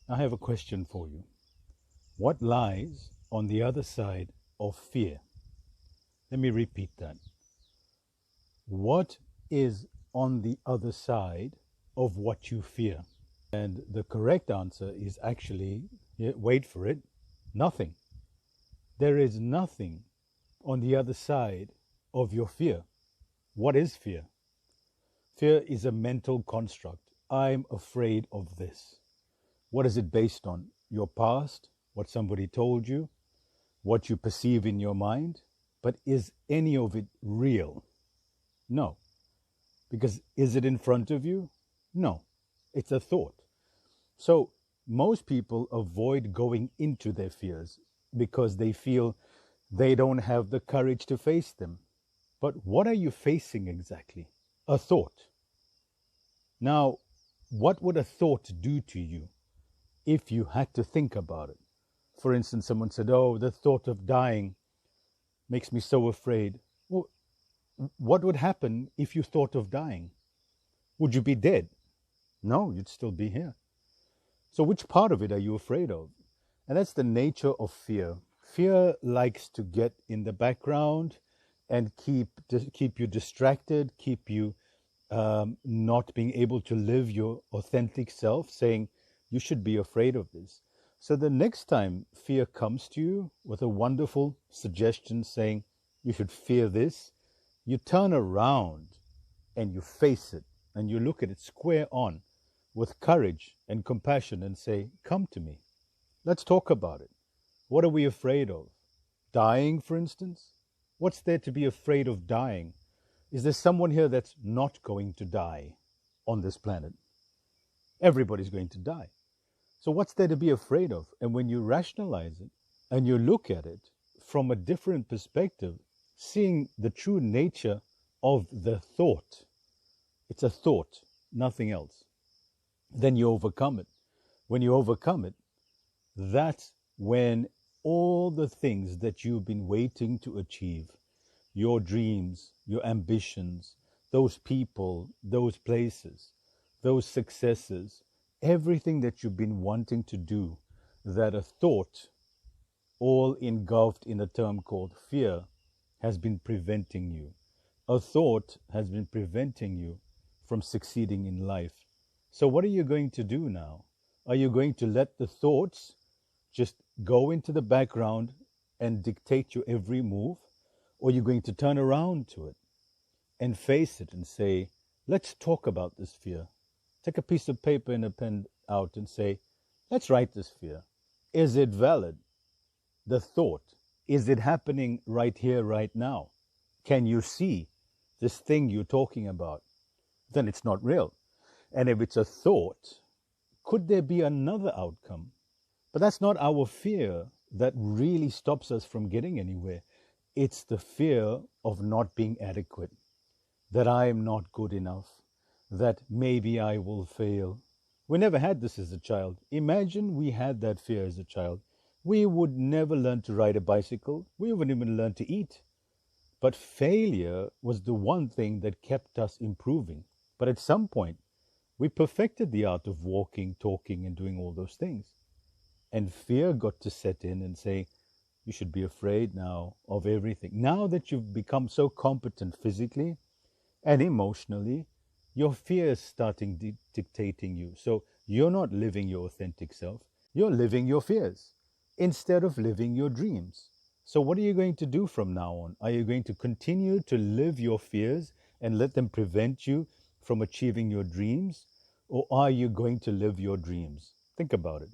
I have a question for you. What lies on the other side of fear? Let me repeat that. What is on the other side of what you fear? And the correct answer is actually, wait for it, nothing. There is nothing on the other side of your fear. What is fear? Fear is a mental construct. I'm afraid of this. What is it based on? Your past, what somebody told you, what you perceive in your mind. But is any of it real? No. Because is it in front of you? No. It's a thought. So most people avoid going into their fears because they feel they don't have the courage to face them. But what are you facing exactly? A thought. Now, what would a thought do to you if you had to think about it? For instance, someone said, "Oh, the thought of dying makes me so afraid." Well, what would happen if you thought of dying? Would you be dead? No, you'd still be here. So, which part of it are you afraid of? And that's the nature of fear. Fear likes to get in the background and keep you distracted, keep you not being able to live your authentic self, saying you should be afraid of this. So the next time fear comes to you with a wonderful suggestion saying you should fear this, you turn around and you face it and you look at it square on with courage and compassion and say, "Come to me. Let's talk about it. What are we afraid of? Dying, for instance? What's there to be afraid of dying? Is there someone here that's not going to die on this planet? Everybody's going to die. So what's there to be afraid of?" And when you rationalize it and you look at it from a different perspective, seeing the true nature of the thought, it's a thought, nothing else, then you overcome it. When you overcome it, that's when all the things that you've been waiting to achieve, your dreams, your ambitions, those people, those places, those successes, everything that you've been wanting to do, that a thought, all engulfed in a term called fear, has been preventing you. A thought has been preventing you from succeeding in life. So what are you going to do now? Are you going to let the thoughts just go into the background and dictate your every move? Or are you going to turn around to it and face it and say, let's talk about this fear. Take a piece of paper and a pen out and say, let's write this fear. Is it valid? The thought, is it happening right here, right now? Can you see this thing you're talking about? Then it's not real. And if it's a thought, could there be another outcome? But that's not our fear that really stops us from getting anywhere. It's the fear of not being adequate, that I am not good enough, that maybe I will fail. We never had this as a child. Imagine we had that fear as a child. We would never learn to ride a bicycle. We wouldn't even learn to eat. But failure was the one thing that kept us improving. But at some point, we perfected the art of walking, talking, and doing all those things. And fear got to set in and say, you should be afraid now of everything. Now that you've become so competent physically and emotionally, your fear is starting dictating you. So you're not living your authentic self. You're living your fears instead of living your dreams. So what are you going to do from now on? Are you going to continue to live your fears and let them prevent you from achieving your dreams? Or are you going to live your dreams? Think about it.